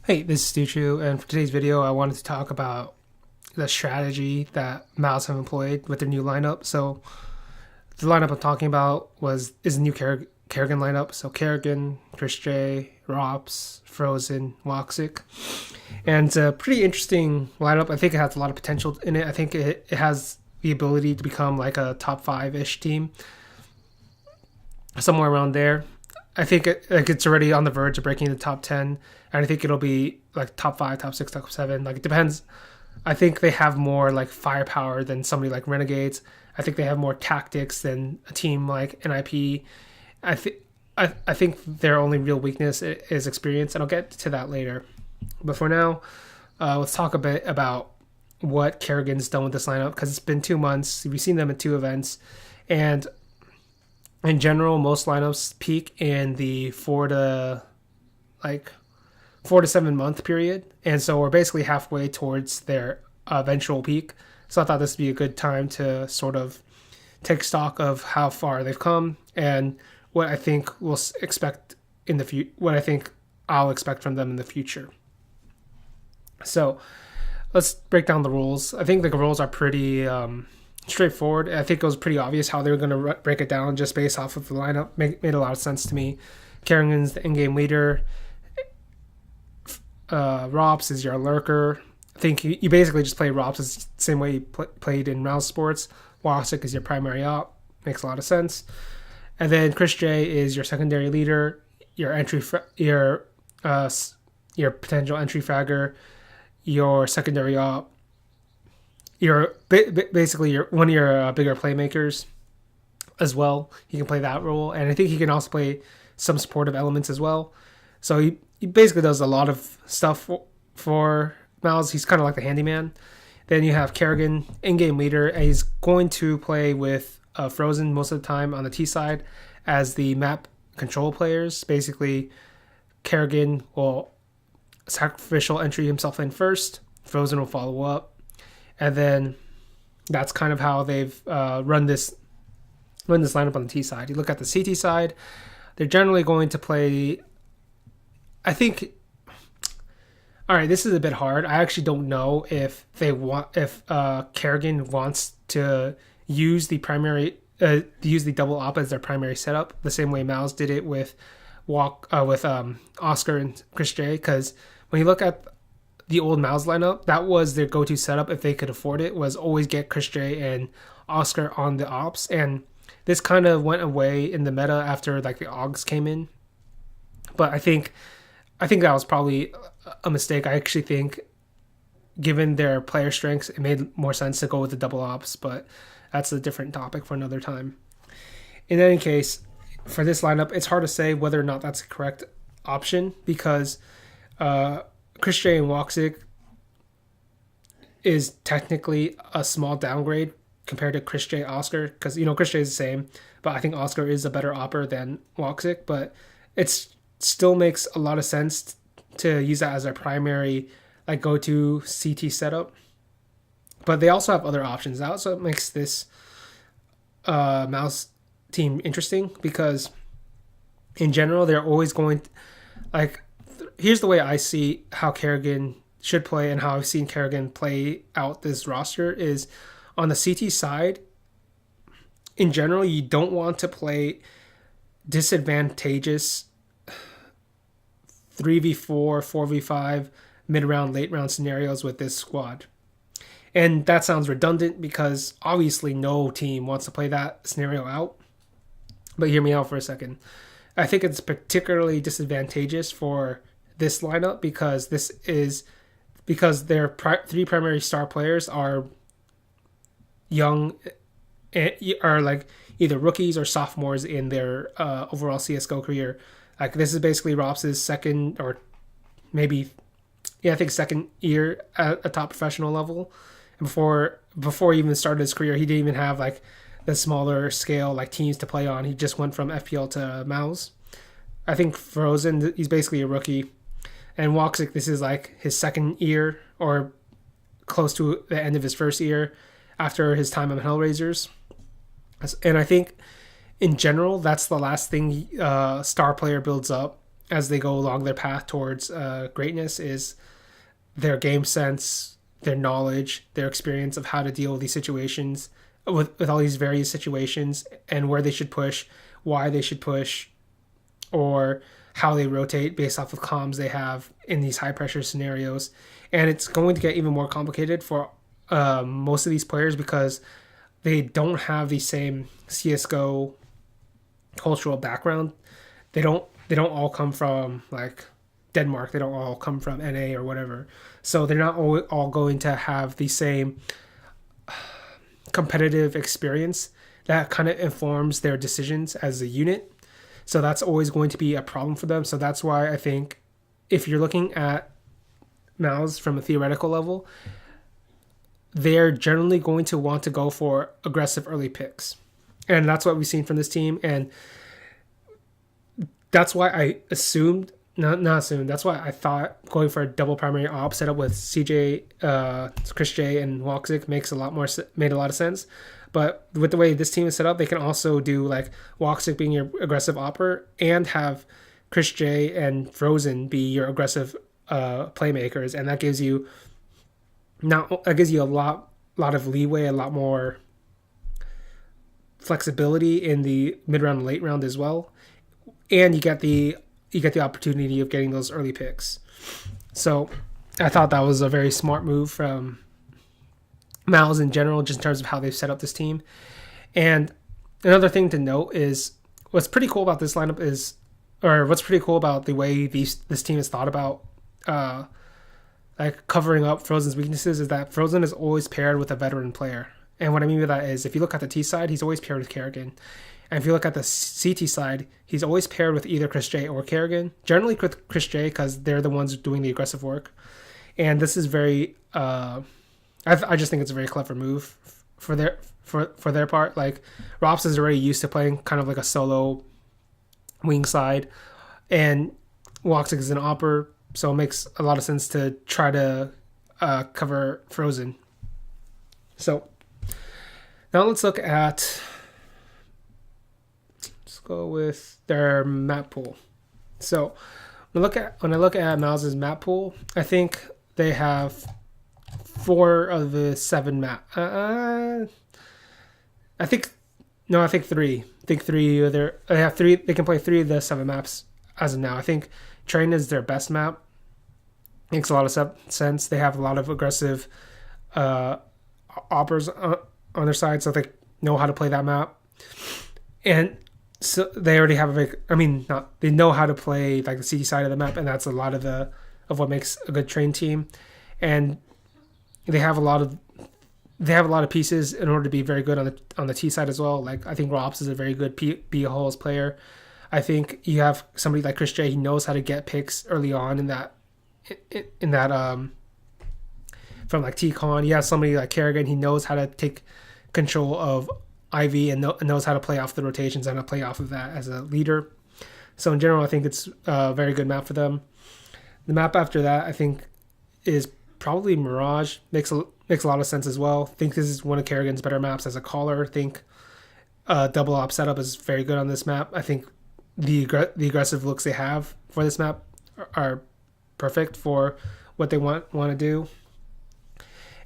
Hey, this is Stuchiu, and for today's video, I wanted to talk about the strategy that Mouz have employed with their new lineup. So, the lineup I'm talking about is the new Kerrigan lineup. So, Kerrigan, Chris J, Rops, Frozen, Woxic. And it's a pretty interesting lineup. I think it has a lot of potential in it. I think it has the ability to become like a top five ish team, somewhere around there. I think it's already on the verge of breaking the top 10, and I think it'll be like top 5, top 6, top 7. Like, it depends. I think they have more like firepower than somebody like Renegades. I think they have more tactics than a team like NIP. I think I think their only real weakness is experience, and I'll get to that later. But for now, let's talk a bit about what Kerrigan's done with this lineup, because it's been 2 months. We've seen them in 2 events, and in general, most lineups peak in the 4 to 7 month period, and so we're basically halfway towards their eventual peak. So I thought this would be a good time to sort of take stock of how far they've come and what I think we'll expect in the future. What I think I'll expect from them in the future. So let's break down the rules. I think the rules are pretty straightforward. I think it was pretty obvious how they were going to break it down just based off of the lineup. Made a lot of sense to me. Kerrigan's the in-game leader. Rops is your lurker. I think you basically just play Rops the same way you played in Mouse Sports. Woxic is your primary op. Makes a lot of sense. And then Chris J is your secondary leader, your potential entry fragger, your secondary op. You're basically one of your bigger playmakers as well. He can play that role, and I think he can also play some supportive elements as well. So he basically does a lot of stuff for Mouz. He's kind of like the handyman. Then you have Kerrigan, in-game leader, and he's going to play with Frozen most of the time on the T side as the map control players. Basically, Kerrigan will sacrificial entry himself in first. Frozen will follow up. And then that's kind of how they've run this lineup on the T side. You look at the CT side, they're generally going to play. I think. All right, this is a bit hard. I actually don't know if Kerrigan wants to use the double op as their primary setup, the same way Mouz did it with Oscar and Chris J. Because when you look at the old Mouz lineup, that was their go-to setup if they could afford it, was always get Chris J and Oscar on the ops. And this kind of went away in the meta after like the Augs came in. But I think that was probably a mistake. I actually think, given their player strengths, it made more sense to go with the double ops, but that's a different topic for another time. In any case, for this lineup, it's hard to say whether or not that's the correct option, because Chris J and Woxic is technically a small downgrade compared to Chris J Oscar, because Chris J is the same, but I think Oscar is a better opper than Woxic. But it still makes a lot of sense to use that as their primary like go-to CT setup. But they also have other options. That also makes this Mouse team interesting, because in general they're always going here's the way I see how Kerrigan should play and how I've seen Kerrigan play out this roster is on the CT side. In general, you don't want to play disadvantageous 3v4, 4v5, mid-round, late-round scenarios with this squad. And that sounds redundant because obviously no team wants to play that scenario out. But hear me out for a second. I think it's particularly disadvantageous for this lineup because their 3 primary star players are young, are like either rookies or sophomores in their overall CSGO career. Like, this is basically Rops' second, or maybe, I think second year at a top professional level. And before he even started his career, he didn't even have like the smaller scale like teams to play on. He just went from FPL to Mouz. I think Frozen, he's basically a rookie. And Woxic, this is like his second year or close to the end of his first year after his time on Hellraisers. And I think in general, that's the last thing star player builds up as they go along their path towards greatness is their game sense, their knowledge, their experience of how to deal with these situations, with all these various situations, and where they should push, why they should push, or how they rotate based off of comms they have in these high pressure scenarios. And it's going to get even more complicated for most of these players because they don't have the same CSGO cultural background. They don't all come from like Denmark. They don't all come from NA or whatever. So they're not all going to have the same competitive experience that kind of informs their decisions as a unit. So that's always going to be a problem for them. So that's why I think if you're looking at Mouz from a theoretical level, they're generally going to want to go for aggressive early picks. And that's what we've seen from this team. And that's why I assumed, not assumed, that's why I thought going for a double primary op setup with CJ, Chris J, and Woxic made a lot of sense. But with the way this team is set up, they can also do like Woxic being your aggressive opper and have Chris J and Frozen be your aggressive playmakers, and that gives you a lot of leeway, a lot more flexibility in the mid round and late round as well, and you get the opportunity of getting those early picks. So I thought that was a very smart move from Mouz in general, just in terms of how they've set up this team. And another thing to note is what's pretty cool about this lineup is, or what's pretty cool about the way this team is thought about, like covering up Frozen's weaknesses, is that Frozen is always paired with a veteran player. And what I mean by that is, if you look at the T side, he's always paired with Kerrigan. And if you look at the CT side, he's always paired with either Chris J or Kerrigan. Generally with Chris J because they're the ones doing the aggressive work. And this is very, I just think it's a very clever move for their part. Like Rops is already used to playing kind of like a solo wing side, and Woxic is an opper, so it makes a lot of sense to try to cover Frozen. So now let's go with their map pool. So when I look at Mouz's map pool, I think they have 4 of the 7 map. I think 3. I think 3. They have 3. They can play 3 of the 7 maps as of now. I think Train is their best map. Makes a lot of sense. They have a lot of aggressive oppers on their side, so they know how to play that map. And so they already have they know how to play like the CT side of the map, and that's a lot of what makes a good Train team. And they have a lot of pieces in order to be very good on the T side as well. Like I think Rops is a very good B holes player. I think you have somebody like Chris J. He knows how to get picks early on in that from like T-Con. You have somebody like Kerrigan. He knows how to take control of IV and knows how to play off the rotations and how to play off of that as a leader. So in general, I think it's a very good map for them. The map after that, I think, is probably Mirage. Makes a lot of sense as well. I think this is one of Kerrigan's better maps as a caller. I think double op setup is very good on this map. I think the aggressive looks they have for this map are perfect for what they want to do.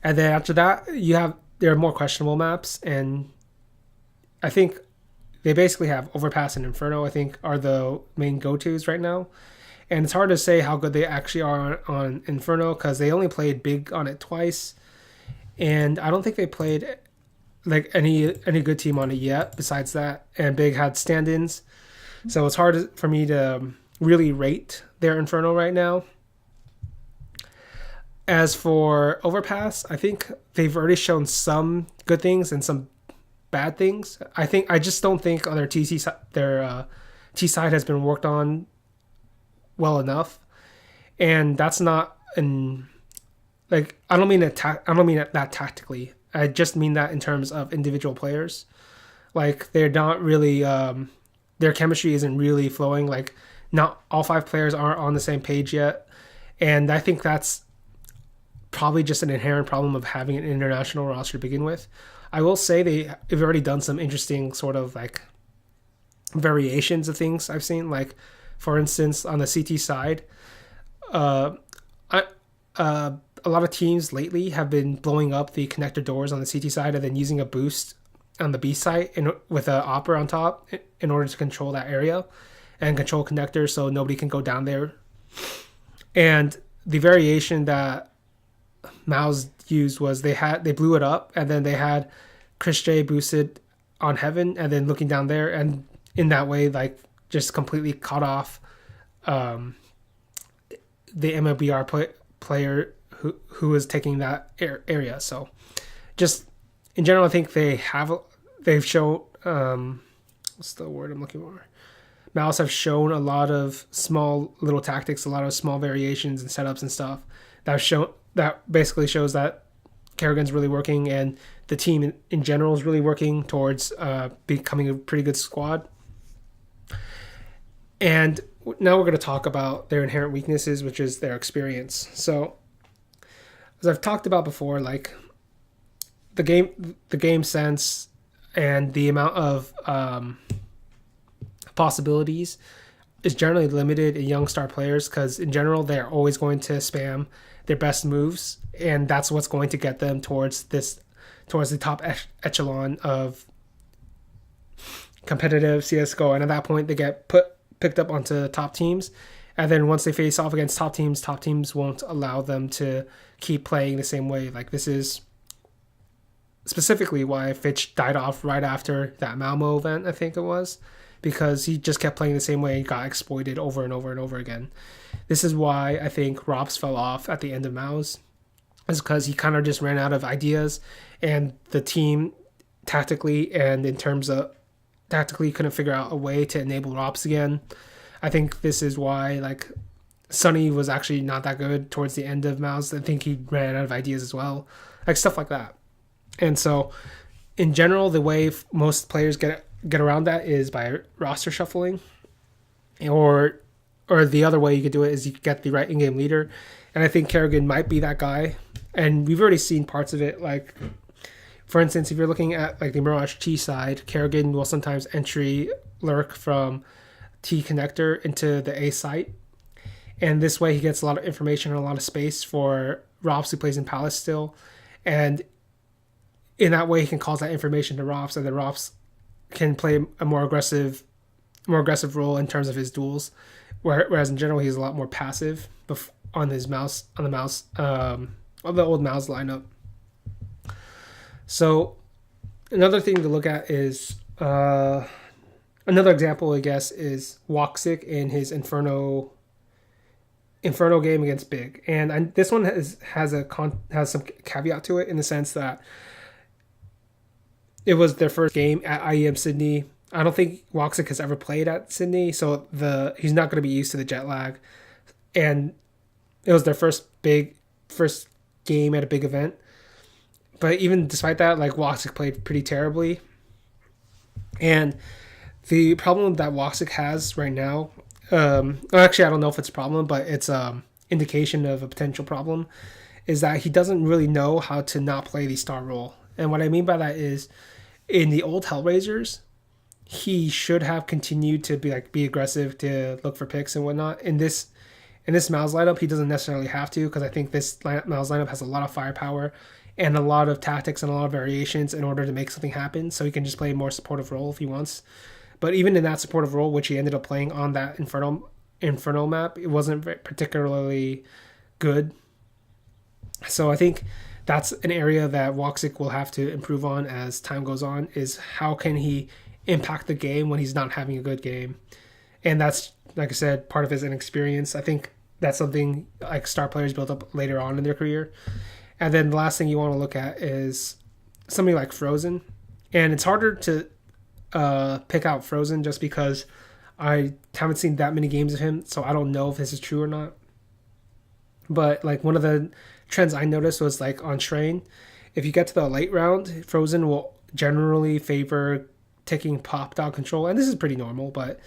And then after that, there are more questionable maps, and I think they basically have Overpass and Inferno, I think, are the main go-tos right now. And it's hard to say how good they actually are on Inferno because they only played Big on it twice. And I don't think they played like any good team on it yet besides that. And Big had stand-ins. So it's hard for me to really rate their Inferno right now. As for Overpass, I think they've already shown some good things and some bad things. I just don't think on their T side has been worked on well enough, and that's not I don't mean it that tactically. I just mean that in terms of individual players. Like they're not really their chemistry isn't really flowing. Like not all 5 players aren't on the same page yet, and I think that's probably just an inherent problem of having an international roster to begin with. I will say they've already done some interesting sort of like variations of things I've seen. Like For instance, on the CT side, uh, I, a lot of teams lately have been blowing up the connector doors on the CT side and then using a boost on the B site with an opera on top in order to control that area and control connectors so nobody can go down there. And the variation that Mouz used was they blew it up and then they had Chris J boosted on Heaven and then looking down there, and in that way like just completely cut off the MLBR player who was taking that area. So just in general, I think they've shown what's the word I'm looking for? Mouz have shown a lot of small little tactics, a lot of small variations and setups and stuff that basically shows that Kerrigan's really working and the team in general is really working towards becoming a pretty good squad. And now we're going to talk about their inherent weaknesses, which is their experience. So as I've talked about before, like the game sense and the amount of possibilities is generally limited in young star players because in general they're always going to spam their best moves, and that's what's going to get them towards the top echelon of competitive CS:GO. And at that point, they get picked up onto top teams, and then once they face off against top teams won't allow them to keep playing the same way. Like this is specifically why Fitch died off right after that Malmo event, I think it was, because he just kept playing the same way and got exploited over and over and over again. This is why I think Robs fell off at the end of Mouz, is because he kind of just ran out of ideas, and the team tactically and in terms of tactically couldn't figure out a way to enable Robs again. I think this is why like Sunny was actually not that good towards the end of Mouz. I think he ran out of ideas as well, like stuff like that. And so in general, the way most players get around that is by roster shuffling, or the other way you could do it is you get the right in-game leader, and I think Kerrigan might be that guy, and we've already seen parts of it. Like for instance, if you're looking at like the Mirage T side, Kerrigan will sometimes entry lurk from T connector into the A site, and this way he gets a lot of information and a lot of space for Robs who plays in Palace still, and in that way he can cause that information to Robs, and then Robs can play a more aggressive role in terms of his duels, whereas in general he's a lot more passive on the Mouz of the old Mouz lineup. So another thing to look at is another example, I guess, is Woxic in his Inferno game against Big, and this one has some caveat to it in the sense that it was their first game at IEM Sydney. I don't think Woxic has ever played at Sydney, so he's not going to be used to the jet lag. And it was their first game at a big event. But even despite that, like Woxic played pretty terribly. And the problem that Woxic has right now, actually I don't know if it's a problem, but it's indication of a potential problem, is that he doesn't really know how to not play the star role. And what I mean by that is, in the old Hellraisers, he should have continued to be aggressive, to look for picks and whatnot. In this Mouz lineup, he doesn't necessarily have to, because I think this Mouz lineup has a lot of firepower and a lot of tactics and a lot of variations in order to make something happen. So he can just play a more supportive role if he wants. But even in that supportive role, which he ended up playing on that Inferno map, it wasn't particularly good. So I think that's an area that Woxic will have to improve on as time goes on, is how can he impact the game when he's not having a good game. And that's, like I said, part of his inexperience. I think that's something like star players build up later on in their career. And then the last thing you want to look at is somebody like Frozen. And it's harder to pick out Frozen just because I haven't seen that many games of him, so I don't know if this is true or not. But like one of the trends I noticed was like on Shrine, if you get to the late round, Frozen will generally favor taking pop dog control, and this is pretty normal, but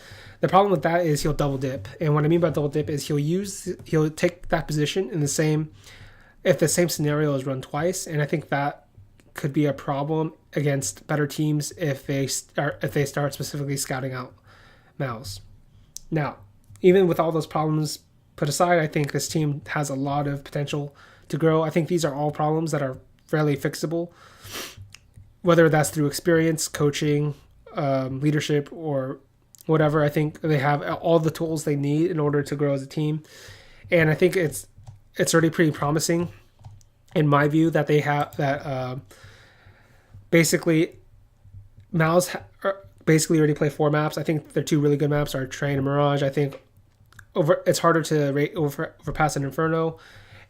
the problem with that is he'll double dip. And what I mean by double dip is he'll take that position if the same scenario is run twice, and I think that could be a problem against better teams if they start specifically scouting out Mouz. Now, even with all those problems put aside, I think this team has a lot of potential to grow. I think these are all problems that are fairly fixable, whether that's through experience, coaching, leadership, or whatever. I think they have all the tools they need in order to grow as a team, and I think it's already pretty promising, in my view, that they have that basically Mouz basically already play 4 maps. I think their two really good maps are Train and Mirage. I think it's harder to rate overpass an Inferno,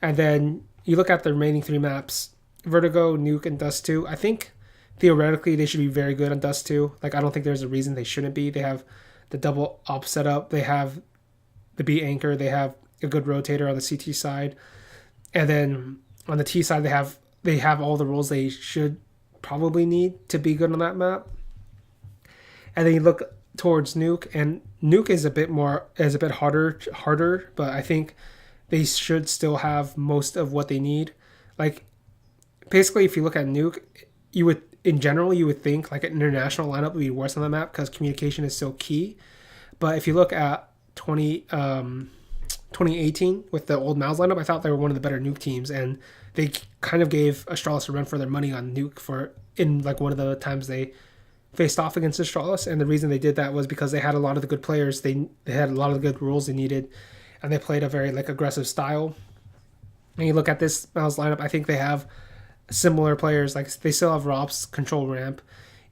and then you look at the remaining 3 maps: Vertigo, Nuke, and Dust 2. I think theoretically they should be very good on Dust 2. Like, I don't think there's a reason they shouldn't be. They have the double op setup. They have the B anchor. They have a good rotator on the CT side, and then on the T side they have all the roles they should probably need to be good on that map. And then you look towards Nuke, and Nuke is a bit harder, but I think they should still have most of what they need. Like, basically, if you look at Nuke, you would think like an international lineup would be worse on the map because communication is so key. But if you look at 2018 with the old Mouz lineup, I thought they were one of the better Nuke teams, and they kind of gave Astralis a run for their money on Nuke in like one of the times they faced off against Astralis. And the reason they did that was because they had a lot of the good players. They had a lot of the good rules they needed, and they played a very like aggressive style. And you look at this Mouz lineup, I think they have similar players. Like, they still have Rops control ramp.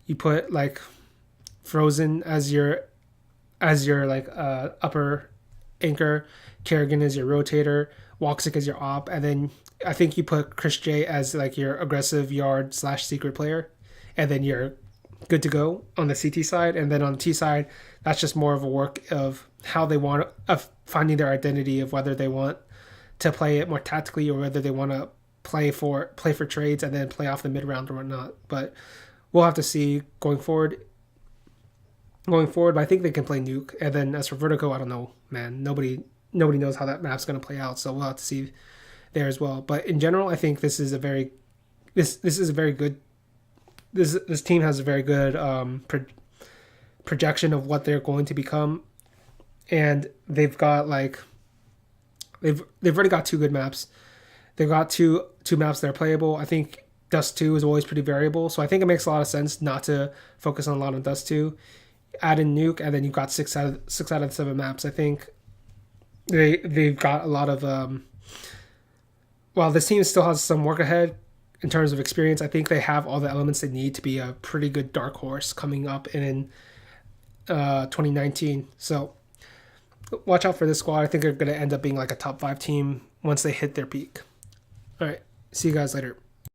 You put like Frozen as your like upper anchor, Kerrigan as your rotator, Woxic as your op, and then I think you put Chris J as like your aggressive yard / secret player, and then you're good to go on the CT side. And then on the T side, that's just more of a work of how they want of finding their identity, of whether they want to play it more tactically or whether they want to play for trades and then play off the mid round or whatnot. But we'll have to see going forward. But I think they can play Nuke. And then as for Vertigo, I don't know, man. Nobody knows how that map's going to play out, so we'll have to see there as well. But in general, I think this is a very good. This team has a very good projection of what they're going to become, and they've got like they've already got 2 good maps. They've got two maps that are playable. I think Dust 2 is always pretty variable, so I think it makes a lot of sense not to focus on a lot on Dust 2. Add in Nuke, and then you've got 6 out of the 7 maps. I think they've got a lot of while this team still has some work ahead in terms of experience, I think they have all the elements they need to be a pretty good dark horse coming up in 2019. So watch out for this squad. I think they're going to end up being like a top 5 team once they hit their peak. All right, see you guys later.